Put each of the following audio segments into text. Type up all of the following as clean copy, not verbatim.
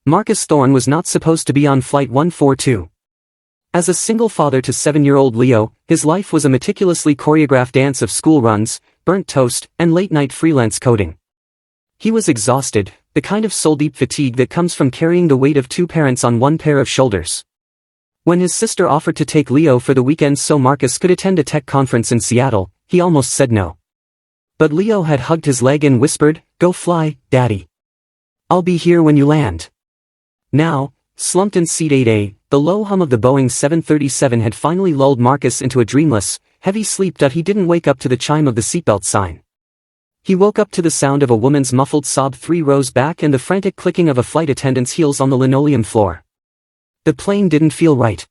Marcus Thorne was not supposed to be on Flight 142. As a single father to 7-year-old Leo, his life was a meticulously choreographed dance of school runs, burnt toast, and late-night freelance coding. He was exhausted, the kind of soul-deep fatigue that comes from carrying the weight of two parents on one pair of shoulders. When his sister offered to take Leo for the weekend so Marcus could attend a tech conference in Seattle, he almost said no. But Leo had hugged his leg and whispered, "Go fly, Daddy. I'll be here when you land." Now, slumped in seat 8A, the low hum of the Boeing 737 had finally lulled Marcus into a dreamless, heavy sleep that he didn't wake up to the chime of the seatbelt sign. He woke up to the sound of a woman's muffled sob 3 rows back and the frantic clicking of a flight attendant's heels on the linoleum floor. The plane didn't feel right.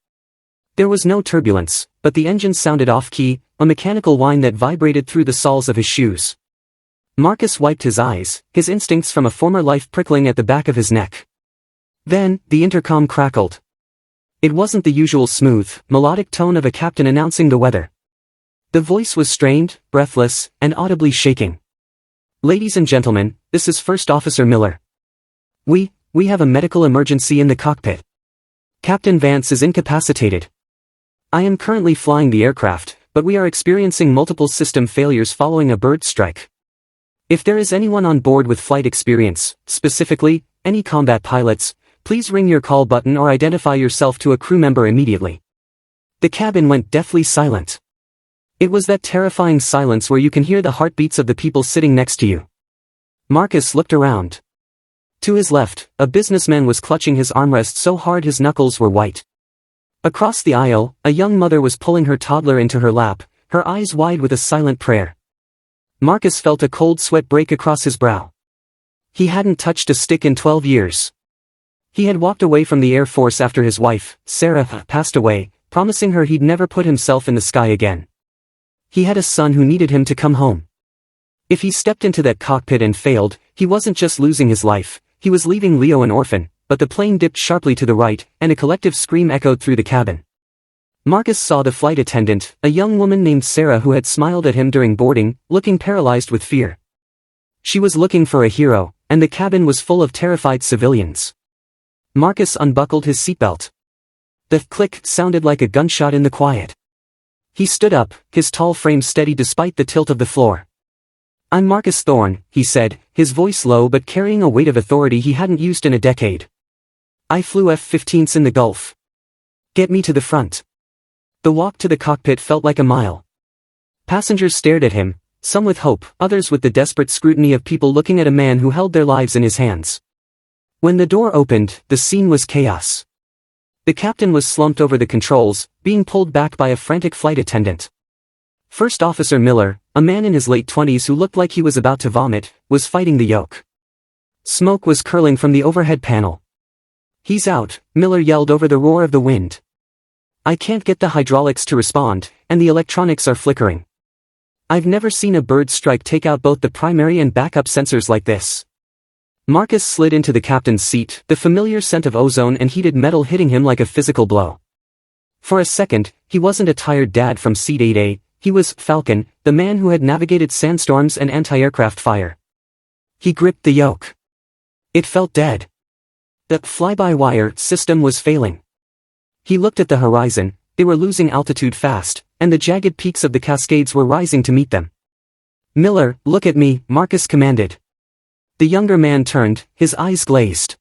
There was no turbulence, but the engine sounded off-key, a mechanical whine that vibrated through the soles of his shoes. Marcus wiped his eyes, his instincts from a former life prickling at the back of his neck. Then, the intercom crackled. It wasn't the usual smooth, melodic tone of a captain announcing the weather. The voice was strained, breathless, and audibly shaking. "Ladies and gentlemen, this is First Officer Miller. We have a medical emergency in the cockpit. Captain Vance is incapacitated. I am currently flying the aircraft, but we are experiencing multiple system failures following a bird strike. If there is anyone on board with flight experience, specifically, any combat pilots, please ring your call button or identify yourself to a crew member immediately." The cabin went deathly silent. It was that terrifying silence where you can hear the heartbeats of the people sitting next to you. Marcus looked around. To his left, a businessman was clutching his armrest so hard his knuckles were white. Across the aisle, a young mother was pulling her toddler into her lap, her eyes wide with a silent prayer. Marcus felt a cold sweat break across his brow. He hadn't touched a stick in 12 years. He had walked away from the Air Force after his wife, Sarah, passed away, promising her he'd never put himself in the sky again. He had a son who needed him to come home. If he stepped into that cockpit and failed, he wasn't just losing his life, he was leaving Leo an orphan. But the plane dipped sharply to the right, and a collective scream echoed through the cabin. Marcus saw the flight attendant, a young woman named Sarah who had smiled at him during boarding, looking paralyzed with fear. She was looking for a hero, and the cabin was full of terrified civilians. Marcus unbuckled his seatbelt. The click sounded like a gunshot in the quiet. He stood up, his tall frame steady despite the tilt of the floor. "I'm Marcus Thorne," he said, his voice low but carrying a weight of authority he hadn't used in a decade. "I flew F-15s in the Gulf. Get me to the front." The walk to the cockpit felt like a mile. Passengers stared at him, some with hope, others with the desperate scrutiny of people looking at a man who held their lives in his hands. When the door opened, the scene was chaos. The captain was slumped over the controls, being pulled back by a frantic flight attendant. First Officer Miller, a man in his late 20s who looked like he was about to vomit, was fighting the yoke. Smoke was curling from the overhead panel. "He's out," Miller yelled over the roar of the wind. "I can't get the hydraulics to respond, and the electronics are flickering. I've never seen a bird strike take out both the primary and backup sensors like this." Marcus slid into the captain's seat, the familiar scent of ozone and heated metal hitting him like a physical blow. For a second, he wasn't a tired dad from seat 8A, he was Falcon, the man who had navigated sandstorms and anti-aircraft fire. He gripped the yoke. It felt dead. The fly-by-wire system was failing. He looked at the horizon, they were losing altitude fast, and the jagged peaks of the Cascades were rising to meet them. "Miller, look at me," Marcus commanded. The younger man turned, his eyes glazed.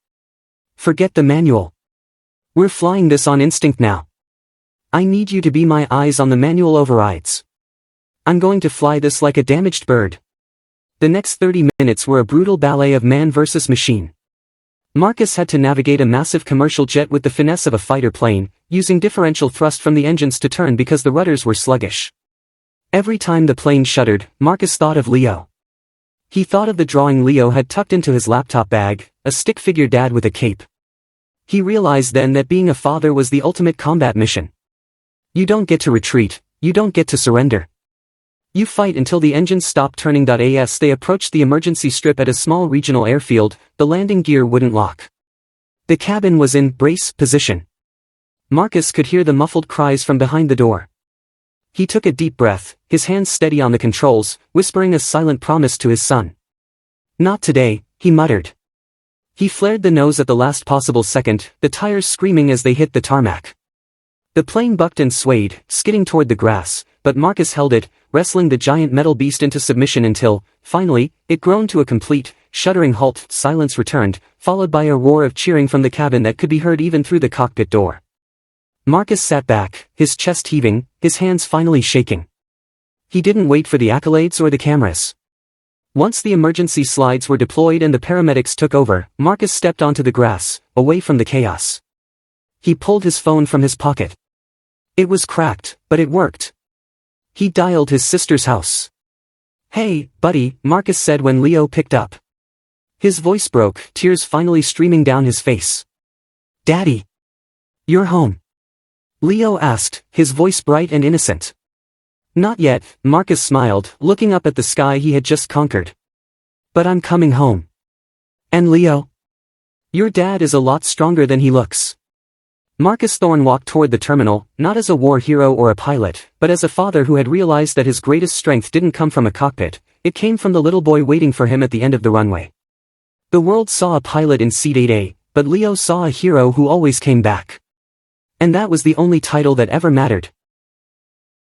"Forget the manual. We're flying this on instinct now. I need you to be my eyes on the manual overrides. I'm going to fly this like a damaged bird." The next 30 minutes were a brutal ballet of man versus machine. Marcus had to navigate a massive commercial jet with the finesse of a fighter plane, using differential thrust from the engines to turn because the rudders were sluggish. Every time the plane shuddered, Marcus thought of Leo. He thought of the drawing Leo had tucked into his laptop bag, a stick-figure dad with a cape. He realized then that being a father was the ultimate combat mission. You don't get to retreat, you don't get to surrender. You fight until the engines stop turning. As they approached the emergency strip at a small regional airfield, the landing gear wouldn't lock. The cabin was in brace position. Marcus could hear the muffled cries from behind the door. He took a deep breath, his hands steady on the controls, whispering a silent promise to his son. "Not today," he muttered. He flared the nose at the last possible second, the tires screaming as they hit the tarmac. The plane bucked and swayed, skidding toward the grass, but Marcus held it, wrestling the giant metal beast into submission until, finally, it groaned to a complete, shuddering halt. Silence returned, followed by a roar of cheering from the cabin that could be heard even through the cockpit door. Marcus sat back, his chest heaving, his hands finally shaking. He didn't wait for the accolades or the cameras. Once the emergency slides were deployed and the paramedics took over, Marcus stepped onto the grass, away from the chaos. He pulled his phone from his pocket. It was cracked, but it worked. He dialed his sister's house. "Hey, buddy," Marcus said when Leo picked up. His voice broke, tears finally streaming down his face. "Daddy. You're home?" Leo asked, his voice bright and innocent. "Not yet," Marcus smiled, looking up at the sky he had just conquered. "But I'm coming home." "And Leo? Your dad is a lot stronger than he looks." Marcus Thorne walked toward the terminal, not as a war hero or a pilot, but as a father who had realized that his greatest strength didn't come from a cockpit, it came from the little boy waiting for him at the end of the runway. The world saw a pilot in Seat 8A, but Leo saw a hero who always came back. And that was the only title that ever mattered.